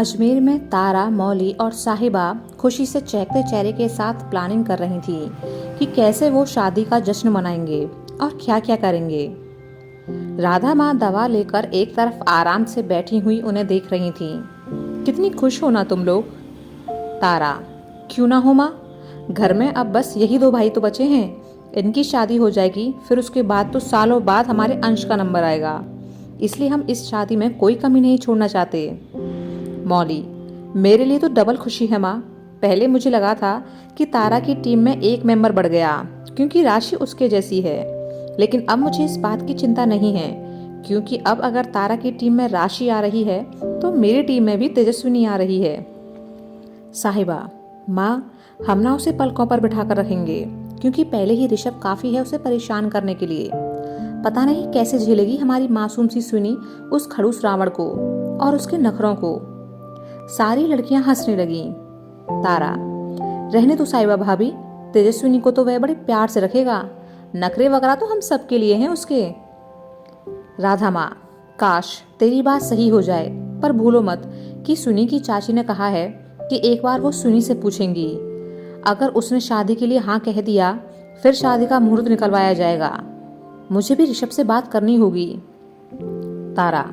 अजमेर में तारा, मौली और साहिबा खुशी से चहकते चेहरे के साथ प्लानिंग कर रही थी कि कैसे वो शादी का जश्न मनाएंगे और क्या क्या करेंगे। राधा माँ दवा लेकर एक तरफ आराम से बैठी हुई उन्हें देख रही थी। कितनी खुश हो ना तुम लोग। तारा, क्यों ना हो माँ, घर में अब बस यही दो भाई तो बचे हैं। इनकी शादी हो जाएगी, फिर उसके बाद तो सालों बाद हमारे अंश का नंबर आएगा, इसलिए हम इस शादी में कोई कमी नहीं छोड़ना चाहते। मौली, मेरे लिए तो डबल खुशी है माँ। पहले मुझे लगा था कि तारा की टीम में एक मेंबर बढ़ गया क्योंकि राशि उसके जैसी है, लेकिन अब मुझे इस बात की चिंता नहीं है क्योंकि अब अगर तारा की टीम में राशि आ रही है तो मेरी टीम में भी तेजस्विनी आ रही है। साहिबा, माँ, हम ना उसे पलकों पर बिठाकर रखेंगे क्योंकि पहले ही ऋषभ काफी है उसे परेशान करने के लिए। पता नहीं कैसे झेलेगी हमारी मासूम सी सुनी उस खड़ूस रावण को और उसके नखरों को। सारी लड़कियां हंसने लगीं। तारा, रहने तो साहिबा भाभी, तेजस्विनी को तो वह बड़े प्यार से रखेगा, नखरे वगैरह तो हम सबके लिए हैं उसके। राधा माँ, काश तेरी बात सही हो जाए, पर भूलो मत कि सुनी की चाची ने कहा है कि एक बार वो सुनी से पूछेंगी। अगर उसने शादी के लिए हाँ कह दिया फिर शादी का मुहूर्त निकलवाया जाएगा। मुझे भी ऋषभ से बात करनी होगी। तारा,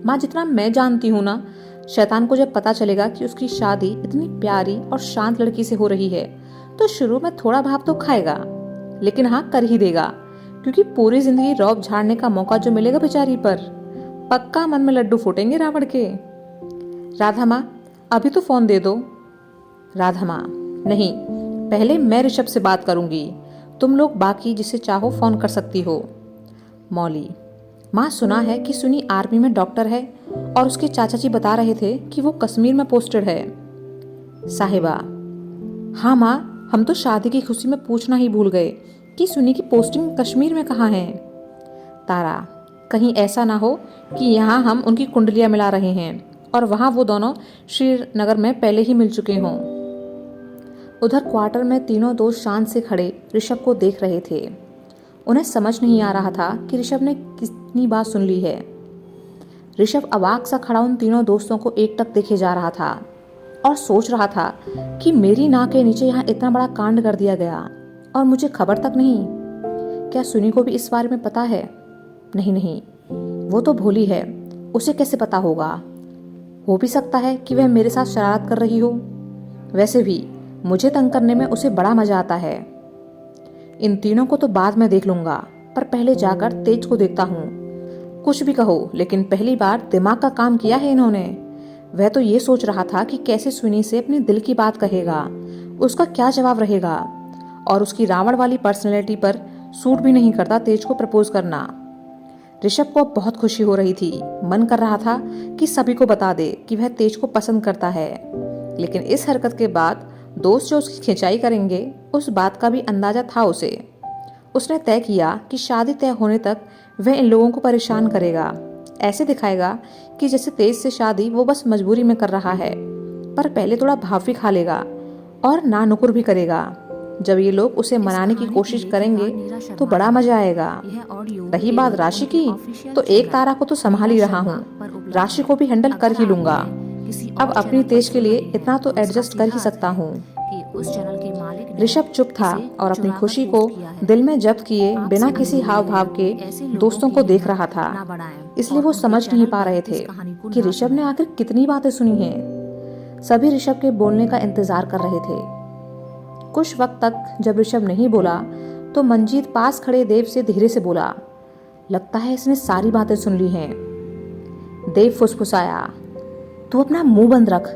माँ, जितना मैं जानती हूँ ना, शैतान को जब पता चलेगा कि उसकी शादी इतनी प्यारी और शांत लड़की से हो रही है तो शुरू में थोड़ा भाव तो खाएगा, लेकिन हाँ कर ही देगा क्योंकि पूरी जिंदगी रौब झाड़ने का मौका जो मिलेगा बेचारी पर, पक्का मन में लड्डू फूटेंगे रावण के। राधा माँ, अभी तो फोन दे दो। राधा माँ, नहीं, पहले मैं ऋषभ से बात करूंगी, तुम लोग बाकी जिसे चाहो फोन कर सकती हो। मौली, माँ, सुना है कि सुनी आर्मी में डॉक्टर है और उसके चाचा जी बता रहे थे कि वो कश्मीर में पोस्टेड है। साहिबा, हाँ माँ, हम तो शादी की खुशी में पूछना ही भूल गए कि सुनी की पोस्टिंग कश्मीर में कहाँ है। तारा, कहीं ऐसा ना हो कि यहाँ हम उनकी कुंडलियाँ मिला रहे हैं और वहाँ वो दोनों श्रीनगर में पहले ही मिल चुके हों। उधर क्वार्टर में तीनों दोस्त शांत से खड़े ऋषभ को देख रहे थे। उन्हें समझ नहीं आ रहा था कि ऋषभ ने कितनी बात सुन ली है। ऋषभ अवाक सा खड़ा उन तीनों दोस्तों को एकटक देखे जा रहा था और सोच रहा था कि मेरी नाक के नीचे यहाँ इतना बड़ा कांड कर दिया गया और मुझे खबर तक नहीं। क्या सुनी को भी इस बारे में पता है? नहीं नहीं, वो तो भोली है, उसे कैसे पता होगा। हो भी सकता है कि वह मेरे साथ शरारत कर रही हो। वैसे भी मुझे तंग करने में उसे बड़ा मजा आता है। इन तीनों को तो बाद में देख लूंगा, पर पहले जाकर तेज को देखता हूँ। कुछ भी कहो, लेकिन पहली बार दिमाग का काम किया है इन्होंने। वह तो ये सोच रहा था कि कैसे सुनी से अपने दिल की बात कहेगा, उसका क्या जवाब रहेगा, और उसकी रावण वाली पर्सनैलिटी पर सूट भी नहीं करता तेज को प्रपोज करना। ऋषभ को बहुत खुशी हो रही थी, मन कर रहा था कि सभी को बता दे कि वह तेज को पसंद करता है, लेकिन इस हरकत के बाद दोस्त जो उसकी खिंचाई करेंगे उस बात का भी अंदाजा था उसे। उसने तय किया कि शादी तय होने तक वह इन लोगों को परेशान करेगा, ऐसे दिखाएगा कि जैसे तेज से शादी वो बस मजबूरी में कर रहा है, पर पहले थोड़ा भाव भी खा लेगा और ना नुकुर भी करेगा। जब ये लोग उसे मनाने की कोशिश करेंगे तो बड़ा मजा आएगा। रही बात राशि की, तो एक तारा को तो संभाल ही रहा हूँ, राशि को भी हैंडल कर ही लूंगा। अब अपनी तेज के लिए इतना तो एडजस्ट कर ही सकता हूँ। ऋषभ चुप था और अपनी खुशी को दिल में जब्त किए बिना किसी हाव भाव के दोस्तों को देख रहा था, इसलिए वो समझ नहीं पा रहे थे कि ऋषभ ने आखिर कितनी बातें सुनी हैं। सभी ऋषभ के बोलने का इंतजार कर रहे थे। कुछ वक्त तक जब ऋषभ नहीं बोला तो मंजीत पास खड़े देव से धीरे से बोला, लगता है इसने सारी बातें सुन ली हैं। देव फुसफुसाया, तू अपना मुंह बंद रख,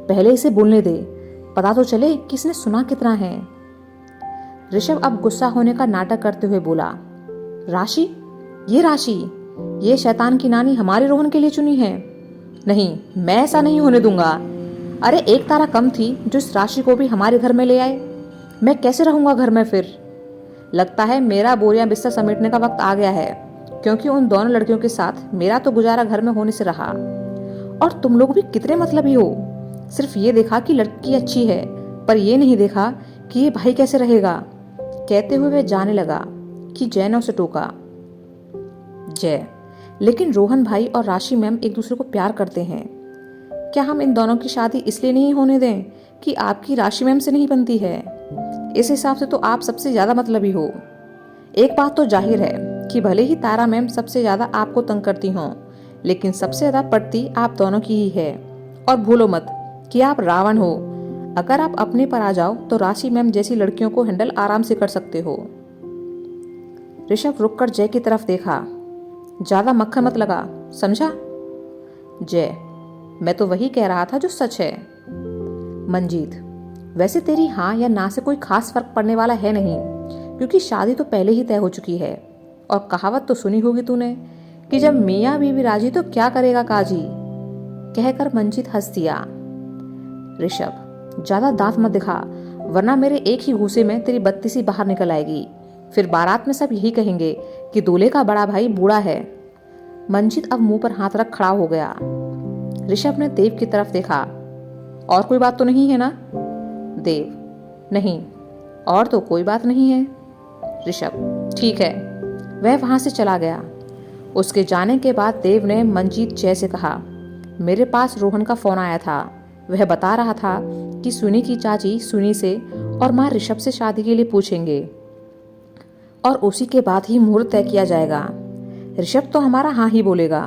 पहले इसे बोलने दे, पता तो चले कि इसने सुना कितना है। ऋषभ अब गुस्सा होने का नाटक करते हुए बोला, राशि, ये शैतान की नानी हमारे रोहन के लिए चुनी है। नहीं, मैं ऐसा नहीं होने दूंगा। अरे एक तारा कम थी जो इस राशि को भी हमारे घर में ले आए। मैं कैसे रहूंगा घर में फिर? लगता है मेरा बोरिया बिस्तर समेटने का वक्त आ गया है, क्योंकि उन दोनों लड़कियों के साथ मेरा तो गुजारा घर में होने से रहा। और तुम लोग भी कितने मतलबी हो, सिर्फ ये देखा कि लड़की अच्छी है, पर ये नहीं देखा कि ये भाई कैसे रहेगा। कहते हुए वह जाने लगा कि जय ने उसे टोका। जय, लेकिन रोहन भाई और राशि मैम एक दूसरे को प्यार करते हैं। क्या हम इन दोनों की शादी इसलिए नहीं होने दें कि आपकी राशि मैम से नहीं बनती है? इस हिसाब से तो आप सबसे ज़्यादा मतलबी हो। एक बात तो जाहिर है कि भले ही तारा मैम सबसे ज़्यादा आपको तंग करती हों, लेकिन सबसे ज़्यादा पड़ती आप दोनों की ही है। और भूलो मत कि आप रावण हो। अगर आप अपने पर आ जाओ तो राशि मैम जैसी लड़कियों को हैंडल आराम से कर सकते हो। ऋषभ रुककर जय की तरफ देखा। ज़्यादा मक्खन मत लगा, समझा? जय, मैं तो वही कह रहा था जो सच है। मंजीत, वैसे तेरी हाँ या ना से कोई खास फर्क पड़ने वाला है नहीं, क्योंकि शादी तो पहले ही तय हो चुकी है। और कहावत तो सुनी होगी तूने कि जब मियाँ बीवी राजी तो क्या करेगा काजी। कहकर मंजीत हंस दिया। ऋषभ, ज्यादा दांत मत दिखा, वरना मेरे एक ही घूसे में तेरी बत्तीसी बाहर निकल आएगी। फिर बारात में सब यही कहेंगे कि दूल्हे का बड़ा भाई बूढ़ा है। मंजीत अब मुंह पर हाथ रख खड़ा हो गया। ऋषभ ने देव की तरफ देखा। और कोई बात तो नहीं है ना? देव, नहीं, और तो कोई बात नहीं है। ऋषभ, ठीक है। वह वहां से चला गया। उसके जाने के बाद देव ने मंजीत जय से कहा, मेरे पास रोहन का फोन आया था। वह बता रहा था कि सुनी की चाची सुनी से और माँ ऋषभ से शादी के लिए पूछेंगे और उसी के बाद ही मुहूर्त तय किया जाएगा। ऋषभ तो हमारा हाँ ही बोलेगा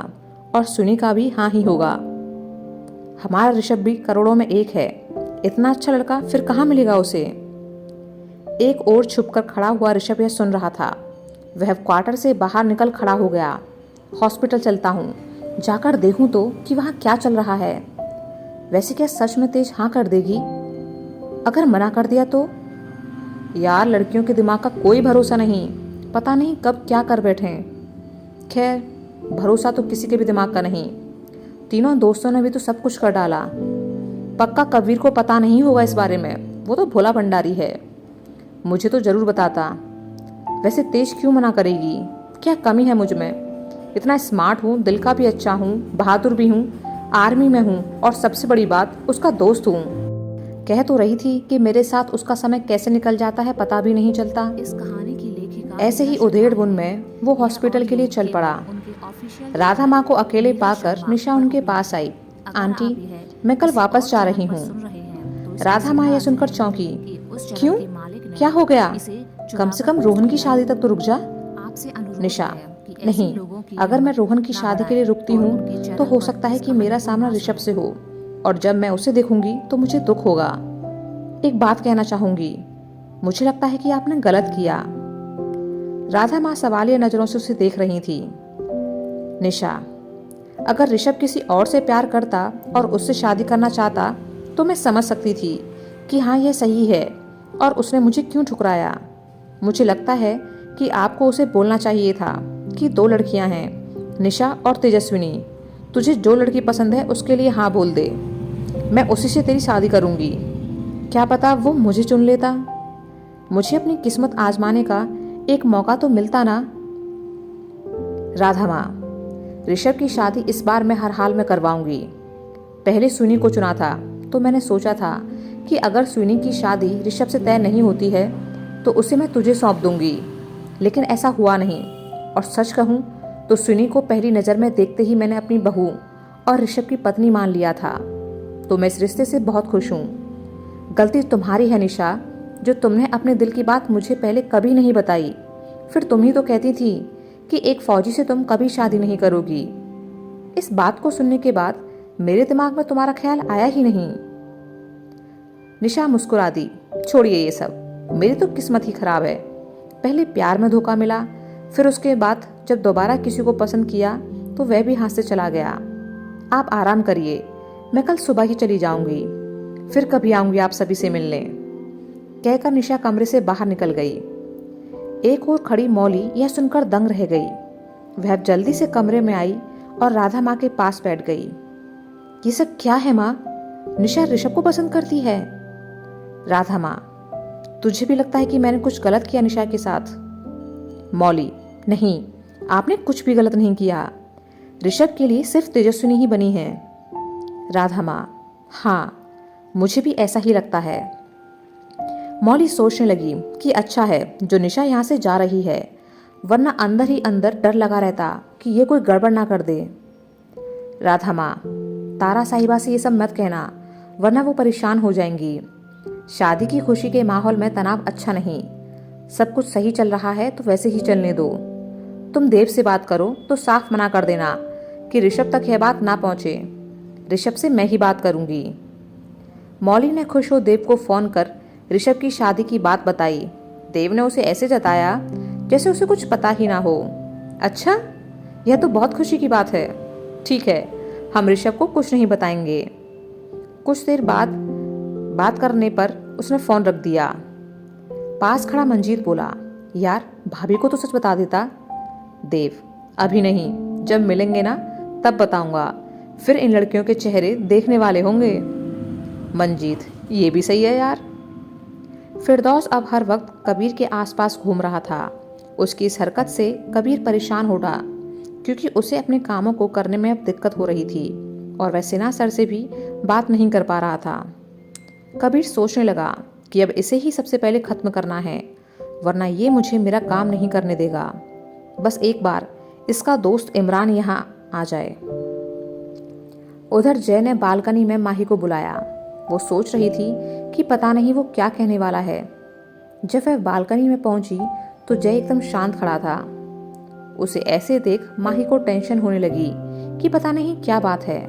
और सुनी का भी हाँ ही होगा। हमारा ऋषभ भी करोड़ों में एक है। इतना अच्छा लड़का फिर कहाँ मिलेगा उसे? एक ओर छुपकर खड़ा हुआ ऋषभ यह सुन रहा था। वह क्वार्टर से बाहर निकल खड़ा हो गया। हॉस्पिटल चलता हूँ, जाकर देखूं तो कि वहाँ क्या चल रहा है। वैसे क्या सच में तेज हाँ कर देगी? अगर मना कर दिया तो? यार, लड़कियों के दिमाग का कोई भरोसा नहीं, पता नहीं कब क्या कर बैठे। खैर, भरोसा तो किसी के भी दिमाग का नहीं। तीनों दोस्तों ने भी तो सब कुछ कर डाला। पक्का कबीर को पता नहीं होगा इस बारे में, वो तो भोला भंडारी है। मुझे तो जरूर बताता। वैसे तेज क्यों मना करेगी? क्या कमी है मुझ में? इतना स्मार्ट हूँ, दिल का भी अच्छा हूँ, बहादुर भी हूँ, आर्मी में हूँ और सबसे बड़ी बात उसका दोस्त हूँ। कह तो रही थी कि मेरे साथ उसका समय कैसे निकल जाता है पता भी नहीं चलता। इस कहानी की लेखिका ऐसे ही उधेड़ बुन में वो हॉस्पिटल के लिए चल पड़ा। राधा माँ को अकेले पाकर निशा उनके पास आई। आंटी, मैं कल वापस जा रही हूँ। राधा माँ यह सुनकर चौंकी। क्यों, क्या हो गया? कम से कम रोहन की शादी तक तो रुक जा। निशा, नहीं, अगर मैं रोहन की शादी के लिए रुकती हूँ तो हो सकता है कि मेरा सामना ऋषभ से हो, और जब मैं उसे देखूंगी तो मुझे दुख होगा। एक बात कहना चाहूंगी, मुझे लगता है कि आपने गलत किया। राधा माँ सवालिया नजरों से उसे देख रही थी। निशा, अगर ऋषभ किसी और से प्यार करता और उससे शादी करना चाहता तो मैं समझ सकती थी कि हाँ, यह सही है और उसने मुझे क्यों ठुकराया। मुझे लगता है कि आपको उसे बोलना चाहिए था कि 2 लड़कियां हैं, निशा और तेजस्विनी। तुझे जो लड़की पसंद है उसके लिए हाँ बोल दे। मैं उसी से तेरी शादी करूंगी। क्या पता वो मुझे चुन लेता। मुझे अपनी किस्मत आजमाने का एक मौका तो मिलता ना। राधा माँ, ऋषभ की शादी इस बार मैं हर हाल में करवाऊंगी। पहले सुनी को चुना था तो मैंने सोचा था कि अगर सुनी की शादी ऋषभ से तय नहीं होती है तो उसे मैं तुझे सौंप दूंगी, लेकिन ऐसा हुआ नहीं। और सच कहूँ तो सुनी को पहली नज़र में देखते ही मैंने अपनी बहू और ऋषभ की पत्नी मान लिया था। तो मैं इस रिश्ते से बहुत खुश हूँ। गलती तुम्हारी है निशा, जो तुमने अपने दिल की बात मुझे पहले कभी नहीं बताई। फिर तुम ही तो कहती थी कि एक फौजी से तुम कभी शादी नहीं करोगी। इस बात को सुनने के बाद मेरे दिमाग में तुम्हारा ख्याल आया ही नहीं। निशा मुस्कुरा दी। छोड़िए ये सब, मेरी तो किस्मत ही खराब है। पहले प्यार में धोखा मिला, फिर उसके बाद जब दोबारा किसी को पसंद किया तो वह भी हाथ से चला गया। आप आराम करिए, मैं कल सुबह ही चली जाऊंगी, फिर कभी आऊंगी आप सभी से मिलने। कहकर निशा कमरे से बाहर निकल गई। एक और खड़ी मौली यह सुनकर दंग रह गई। वह जल्दी से कमरे में आई और राधा माँ के पास बैठ गई। ये सब क्या है माँ? निशा ऋषभ को पसंद करती है? राधा माँ, तुझे भी लगता है कि मैंने कुछ गलत किया निशा के साथ? मौली, नहीं, आपने कुछ भी गलत नहीं किया। ऋषभ के लिए सिर्फ तेजस्विनी ही बनी है। राधा माँ, हाँ, मुझे भी ऐसा ही लगता है। मौली सोचने लगी कि अच्छा है जो निशा यहाँ से जा रही है, वरना अंदर ही अंदर डर लगा रहता कि ये कोई गड़बड़ ना कर दे। राधा माँ, तारा साहिबा से ये सब मत कहना, वरना वो परेशान हो जाएंगी। शादी की खुशी के माहौल में तनाव अच्छा नहीं। सब कुछ सही चल रहा है तो वैसे ही चलने दो। तुम देव से बात करो तो साफ मना कर देना कि ऋषभ तक यह बात ना पहुंचे। ऋषभ से मैं ही बात करूंगी। मौली ने खुश हो देव को फोन कर ऋषभ की शादी की बात बताई। देव ने उसे ऐसे जताया जैसे उसे कुछ पता ही ना हो। अच्छा, यह तो बहुत खुशी की बात है। ठीक है, हम ऋषभ को कुछ नहीं बताएंगे। कुछ देर बाद बात करने पर उसने फोन रख दिया। पास खड़ा मंजीत बोला, यार भाभी को तो सच बता देता। देव, अभी नहीं, जब मिलेंगे ना तब बताऊंगा, फिर इन लड़कियों के चेहरे देखने वाले होंगे। मंजीत, ये भी सही है यार। फिरदौस अब हर वक्त कबीर के आसपास घूम रहा था। उसकी इस हरकत से कबीर परेशान हो रहा, क्योंकि उसे अपने कामों को करने में अब दिक्कत हो रही थी और वह सिन्हा सर से भी बात नहीं कर पा रहा था। कबीर सोचने लगा कि अब इसे ही सबसे पहले खत्म करना है, वरना ये मुझे मेरा काम नहीं करने देगा। बस एक बार इसका दोस्त इमरान यहाँ आ जाए। उधर जय ने बालकनी में माही को बुलाया। वो सोच रही थी कि पता नहीं वो क्या कहने वाला है। जब वह बालकनी में पहुंची तो जय एकदम शांत खड़ा था। उसे ऐसे देख माही को टेंशन होने लगी कि पता नहीं क्या बात है।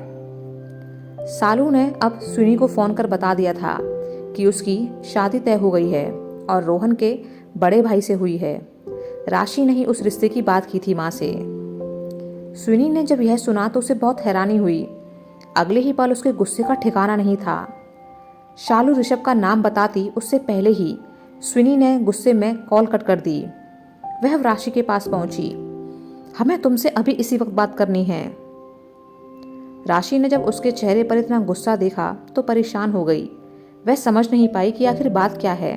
सालू ने अब सुनी को फोन कर बता दिया था कि उसकी शादी तय हो गई है और रोहन के बड़े भाई से हुई है। राशि ने ही उस रिश्ते की बात की थी माँ से। सुनी ने जब यह सुना तो उसे बहुत हैरानी हुई। अगले ही पल उसके गुस्से का ठिकाना नहीं था। शालू ऋषभ का नाम बताती उससे पहले ही स्विनी ने गुस्से में कॉल कट कर दी। वह राशि के पास पहुंची। हमें तुमसे अभी इसी वक्त बात करनी है। राशि ने जब उसके चेहरे पर इतना गुस्सा देखा तो परेशान हो गई। वह समझ नहीं पाई कि आखिर बात क्या है।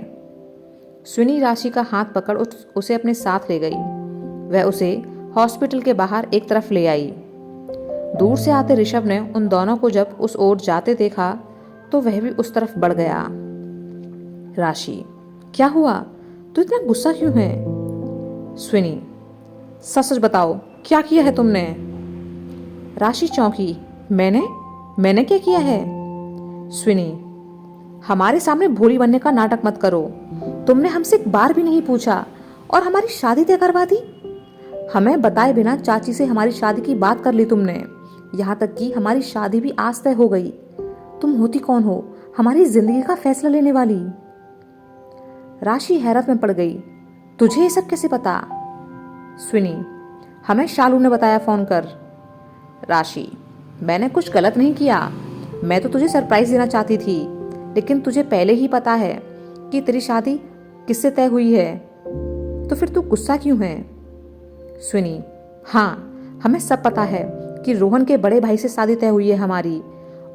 स्विनी राशि का हाथ पकड़ उसे अपने साथ ले गई। वह उसे हॉस्पिटल के बाहर एक तरफ ले आई। दूर से आते ऋषभ ने उन दोनों को जब उस ओर जाते देखा तो वह भी उस तरफ बढ़ गया। राशि, क्या हुआ? तू इतना गुस्सा क्यों है? स्विनी, सच सच बताओ, क्या किया है तुमने? राशि चौंकी। मैंने क्या किया है? स्विनी, हमारे सामने भोली बनने का नाटक मत करो। तुमने हमसे एक बार भी नहीं पूछा और हमारी शादी तय करवा दी। हमें बताए बिना चाची से हमारी शादी की बात कर ली तुमने। यहाँ तक कि हमारी शादी भी आज तय हो गई। तुम होती कौन हो हमारी जिंदगी का फैसला लेने वाली? राशि हैरत में पड़ गई। तुझे ये सब कैसे पता? स्विनी, हमें शालू ने बताया फोन कर। राशि, मैंने कुछ गलत नहीं किया। मैं तो तुझे सरप्राइज देना चाहती थी, लेकिन तुझे पहले ही पता है कि तेरी शादी किससे तय हुई है, तो फिर तू गुस्सा क्यों है? स्विनी, हाँ, हमें सब पता है कि रोहन के बड़े भाई से शादी तय हुई है हमारी,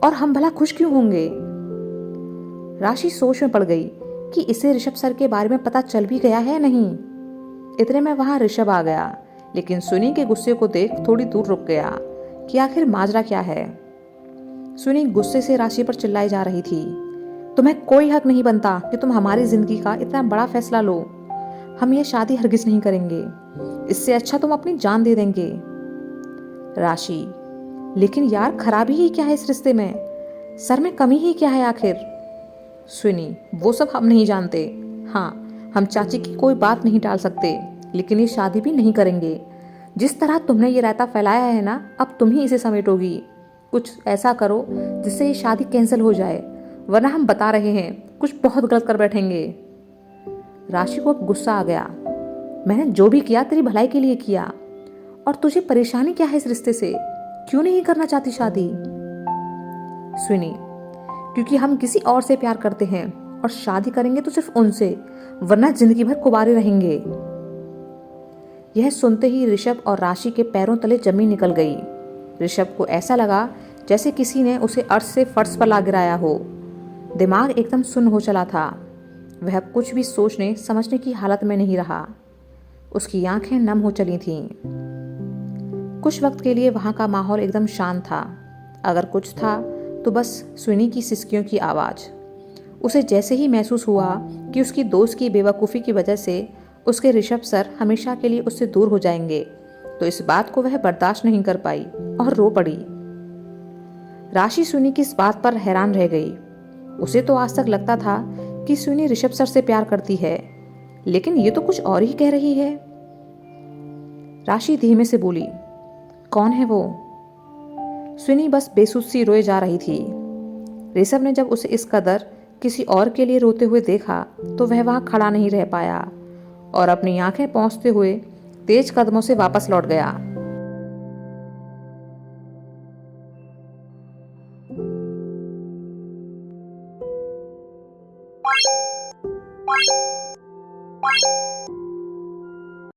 और हम भला खुश क्यों होंगे? राशि सोच में पड़ गई कि इसे ऋषभ सर के बारे में पता चल भी गया है नहीं। इतने में वहां ऋषभ आ गया, लेकिन सुनी के गुस्से को देख थोड़ी दूर रुक गया कि आखिर माजरा क्या है। सुनी गुस्से से राशि पर चिल्लाई जा रही थी। तुम्हें कोई हक नहीं बनता कि तुम हमारी जिंदगी का इतना बड़ा फैसला लो। हम ये शादी हरगिज नहीं करेंगे। इससे अच्छा तुम अपनी जान दे देंगे। राशि, लेकिन यार खराबी ही क्या है इस रिश्ते में? सर में कमी ही क्या है आखिर? सुनी, वो सब हम नहीं जानते। हाँ, हम चाची की कोई बात नहीं टाल सकते, लेकिन ये शादी भी नहीं करेंगे। जिस तरह तुमने ये रायता फैलाया है ना, अब तुम ही इसे समेटोगी। कुछ ऐसा करो जिससे ये शादी कैंसिल हो जाए, वरना हम बता रहे हैं कुछ बहुत गलत कर बैठेंगे। राशि को अब गुस्सा आ गया। मैंने जो भी किया तेरी भलाई के लिए किया, और तुझे परेशानी क्या है इस रिश्ते से? क्यों नहीं करना चाहती शादी? स्विनी, क्योंकि हम किसी और से प्यार करते हैं और शादी करेंगे तो सिर्फ उनसे, वरना जिंदगी भर कुंवारे रहेंगे। यह सुनते ही ऋषभ और राशि के पैरों तले जमीन निकल गई। ऋषभ को ऐसा लगा जैसे किसी ने उसे अर्श से फर्श पर ला गिराया हो। दिमाग एकदम सुन्न हो चला था। वह अब कुछ भी सोचने समझने की हालत में नहीं रहा। उसकी आंखें नम हो चली थीं। कुछ वक्त के लिए वहां का माहौल एकदम शांत था। अगर कुछ था तो बस स्विनी की सिसकियों की आवाज़। उसे जैसे ही महसूस हुआ कि उसकी दोस्त की बेवकूफ़ी की वजह से उसके ऋषभ सर हमेशा के लिए उससे दूर हो जाएंगे, तो इस बात को वह बर्दाश्त नहीं कर पाई और रो पड़ी। राशि सुनी की इस बात पर हैरान रह गई। उसे तो आज तक लगता था कि सुनी ऋषभ सर से प्यार करती है, लेकिन ये तो कुछ और ही कह रही है। राशि धीमे से बोली, कौन है वो? सुनी बस बेसुध सी रोए जा रही थी। ऋषभ ने जब उसे इस कदर किसी और के लिए रोते हुए देखा तो वह वहां खड़ा नहीं रह पाया और अपनी आंखें पोंछते हुए तेज कदमों से वापस लौट गया।